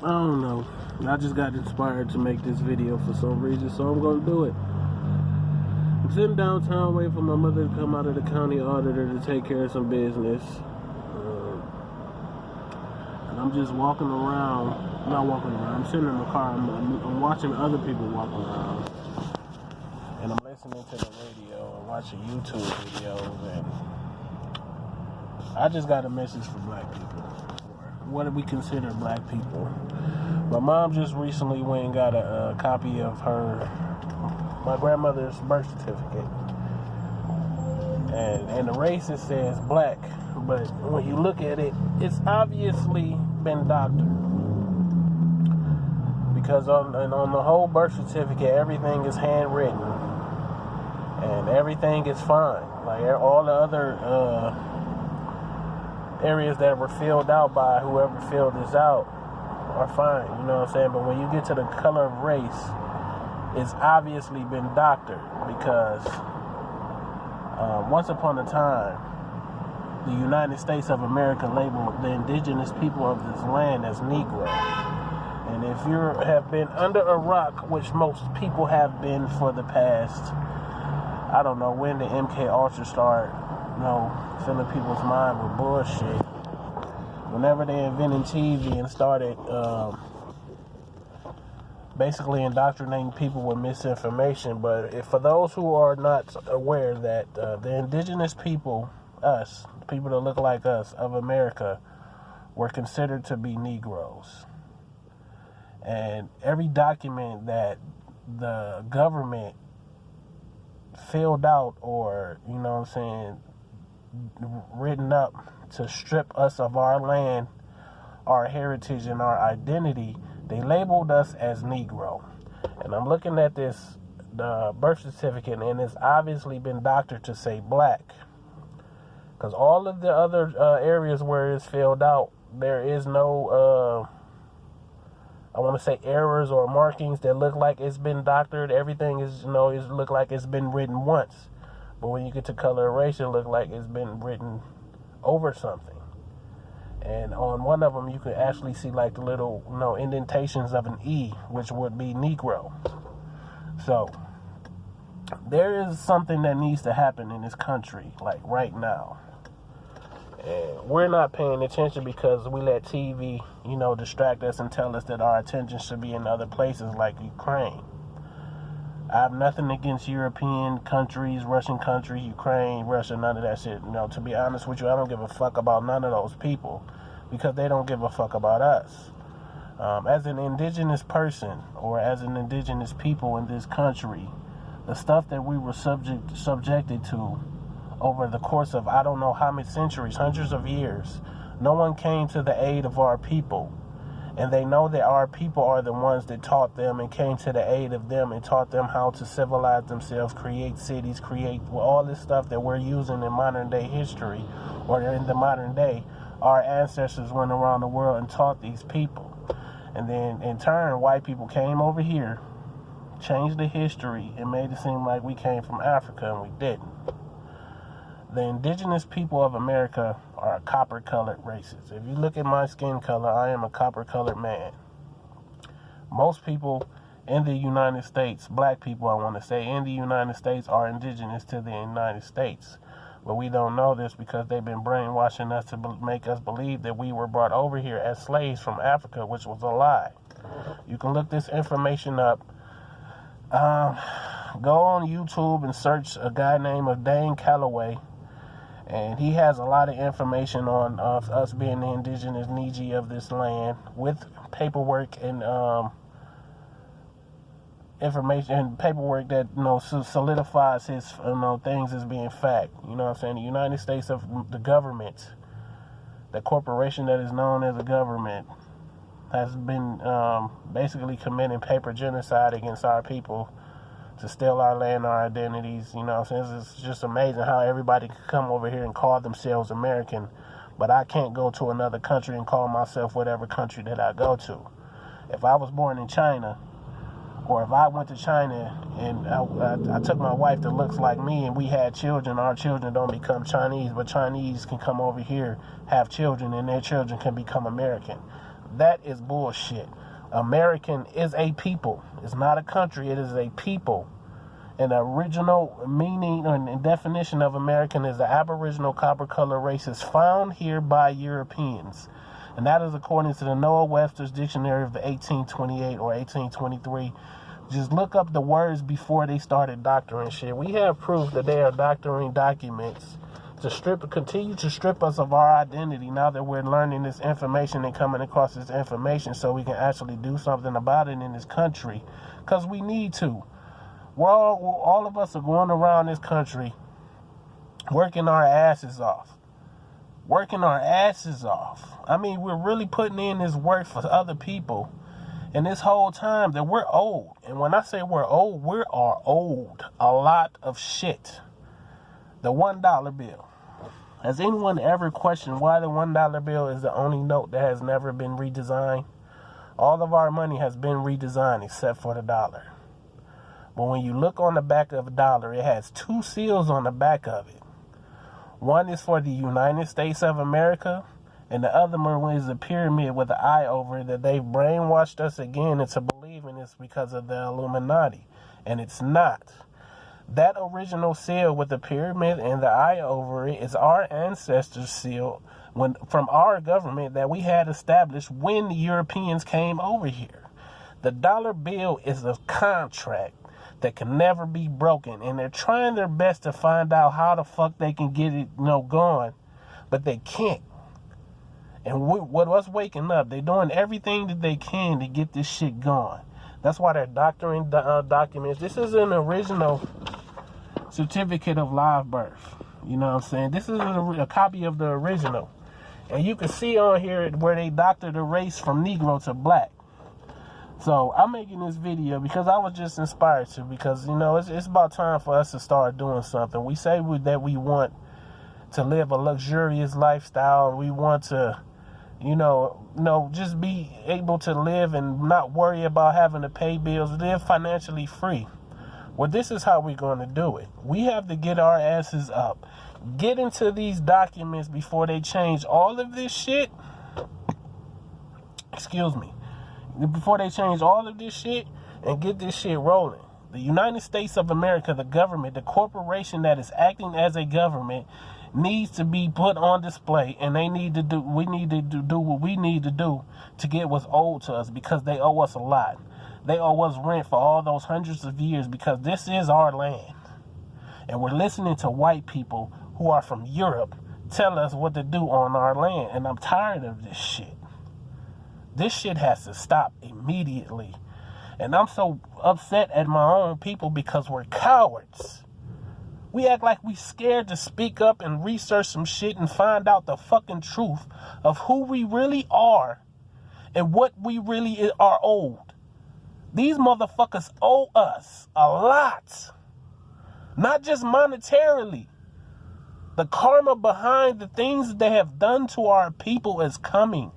I don't know. I just got inspired to make this video for some reason, so I'm gonna do it. I'm sitting downtown waiting for my mother to come out of the county auditor to take care of some business. And I'm just walking around. Not walking around. I'm sitting in the car. I'm watching other people walk around. And I'm listening to the radio and watching YouTube videos. And I just got a message for black people. What do we consider black people? My mom just recently went and got a copy of my grandmother's birth certificate. And the race, it says black. But when you look at it, it's obviously been doctored. Because on the whole birth certificate, everything is handwritten. And everything is fine. Like all the other areas that were filled out by whoever filled this out are fine, you know what I'm saying? But when you get to the color of race, it's obviously been doctored because once upon a time, the United States of America labeled the indigenous people of this land as Negro. And if you have been under a rock, which most people have been for the past, I don't know when the MK Ultra started, filling people's mind with bullshit. Whenever they invented TV and started basically indoctrinating people with misinformation. But for those who are not aware that the indigenous people, us, people that look like us of America, were considered to be Negroes. And every document that the government filled out or, written up to strip us of our land, our heritage, and our identity, they labeled us as Negro. And I'm looking at the birth certificate, and it's obviously been doctored to say black. Because all of the other areas where it's filled out, there is no, I want to say errors or markings that look like it's been doctored. Everything is, it look like it's been written once. But when you get to color of race, it look like it's been written over something. And on one of them, you can actually see like the little, indentations of an E, which would be Negro. So there is something that needs to happen in this country, like right now. And we're not paying attention because we let TV, distract us and tell us that our attention should be in other places like Ukraine. I have nothing against European countries, Russian countries, Ukraine, Russia, none of that shit. To be honest with you, I don't give a fuck about none of those people because they don't give a fuck about us. As an indigenous person or as an indigenous people in this country, the stuff that we were subjected to over the course of I don't know how many centuries, hundreds of years, no one came to the aid of our people. And they know that our people are the ones that taught them and came to the aid of them and taught them how to civilize themselves, create cities, create all this stuff that we're using in modern day history or in the modern day. Our ancestors went around the world and taught these people. And then in turn, white people came over here, changed the history, and made it seem like we came from Africa, and we didn't. The indigenous people of America are copper-colored races. If you look at my skin color, I am a copper-colored man. Most people in the United States, black people I want to say, in the United States are indigenous to the United States. But we don't know this because they've been brainwashing us to make us believe that we were brought over here as slaves from Africa, which was a lie. You can look this information up. Go on YouTube and search a guy named Dane Calloway. And he has a lot of information on us being the indigenous Neji of this land with paperwork and information and paperwork that solidifies his things as being fact. You know what I'm saying? The United States of the government, the corporation that is known as a government, has been basically committing paper genocide against our people to steal our land, our identities. You know what I'm saying? It's just amazing how everybody can come over here and call themselves American, but I can't go to another country and call myself whatever country that I go to. If I was born in China, or if I went to China and I took my wife that looks like me and we had children, our children don't become Chinese, but Chinese can come over here, have children, and their children can become American. That is bullshit. American is a people. It's not a country. It is a people. And the original meaning and definition of American is the Aboriginal copper color races found here by Europeans. And that is according to the Noah Webster's Dictionary of the 1828 or 1823. Just look up the words before they started doctoring shit. We have proof that they are doctoring documents to continue to strip us of our identity now that we're learning this information and coming across this information so we can actually do something about it in this country. Because we need to. All of us are going around this country working our asses off. Working our asses off. I mean, we're really putting in this work for other people. And this whole time that we're old. And when I say we're old, we are old. A lot of shit. The $1 bill. Has anyone ever questioned why the $1 bill is the only note that has never been redesigned? All of our money has been redesigned except for the dollar. But when you look on the back of a dollar, it has two seals on the back of it. One is for the United States of America, and the other one is a pyramid with an eye over it that they've brainwashed us again into believing it's because of the Illuminati. And it's not. That original seal with the pyramid and the eye over it is our ancestors' seal from our government that we had established when the Europeans came over here. The dollar bill is a contract that can never be broken, and they're trying their best to find out how the fuck they can get it, going, but they can't. And with us waking up, they're doing everything that they can to get this shit going. That's why they're doctoring documents. This is an original certificate of live birth. You know what I'm saying? This is a copy of the original. And you can see on here where they doctored the race from Negro to black. So I'm making this video because I was just inspired to. Because, it's about time for us to start doing something. We say that we want to live a luxurious lifestyle. We want to, just be able to live and not worry about having to pay bills. Live financially free. Well, this is how we're going to do it. We have to get our asses up. Get into these documents before they change all of this shit. Excuse me. Before they change all of this shit and get this shit rolling. The United States of America, the government, the corporation that is acting as a government needs to be put on display, and we need to do what we need to do to get what's owed to us because they owe us a lot. They owe us rent for all those hundreds of years because this is our land. And we're listening to white people who are from Europe tell us what to do on our land. And I'm tired of this shit. This shit has to stop immediately. And I'm so upset at my own people because we're cowards. We act like we scared to speak up and research some shit and find out the fucking truth of who we really are and what we really are owed. These motherfuckers owe us a lot. Not just monetarily. The karma behind the things that they have done to our people is coming.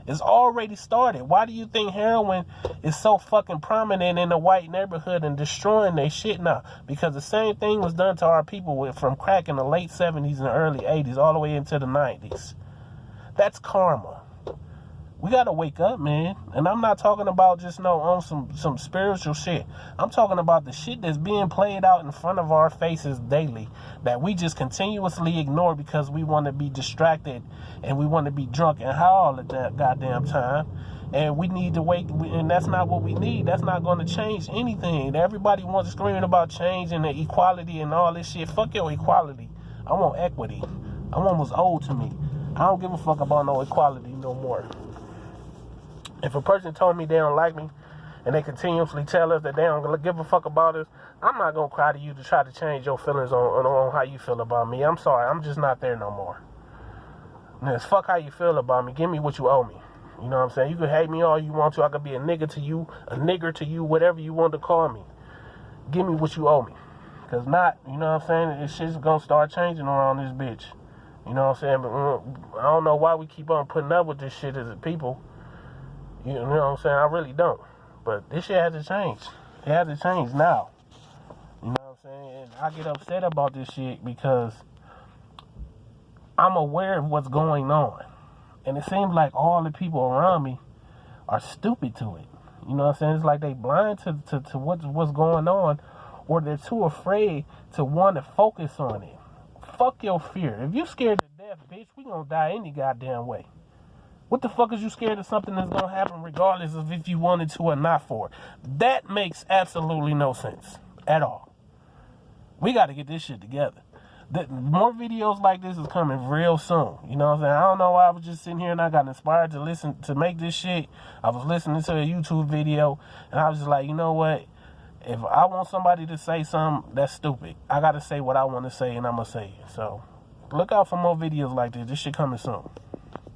It's already started. Why do you think heroin is so fucking prominent in the white neighborhood and destroying their shit now? Because the same thing was done to our people from crack in the late 70s and the early 80s all the way into the 90s. That's karma. We gotta wake up, man. And I'm not talking about just on some spiritual shit. I'm talking about the shit that's being played out in front of our faces daily that we just continuously ignore because we want to be distracted and we want to be drunk and high all the goddamn time. And we need to wake, and that's not what we need. That's not going to change anything. Everybody wants to scream about change and the equality and all this shit. Fuck your equality. I want equity. I want what's owed to me. I don't give a fuck about no equality no more. If a person told me they don't like me and they continuously tell us that they don't give a fuck about us, I'm not going to cry to you to try to change your feelings on how you feel about me. I'm sorry. I'm just not there no more. It's fuck how you feel about me. Give me what you owe me. You know what I'm saying? You can hate me all you want to. I could be a nigger to you, whatever you want to call me. Give me what you owe me. Because not, you know what I'm saying? This shit's going to start changing around this bitch. You know what I'm saying? But I don't know why we keep on putting up with this shit as a people. You know what I'm saying? I really don't. But this shit has to change. It has to change now. You know what I'm saying? And I get upset about this shit because I'm aware of what's going on. And it seems like all the people around me are stupid to it. You know what I'm saying? It's like they blind to what's going on, or they're too afraid to want to focus on it. Fuck your fear. If you scared to death, bitch, we gonna die any goddamn way. What the fuck is you scared of something that's gonna happen regardless of if you wanted to or not for? That makes absolutely no sense at all. We got to get this shit together. More videos like this is coming real soon. You know what I'm saying? I don't know why I was just sitting here and I got inspired to make this shit. I was listening to a YouTube video and I was just like, you know what? If I want somebody to say something that's stupid, I got to say what I want to say and I'm going to say it. So look out for more videos like this. This shit coming soon.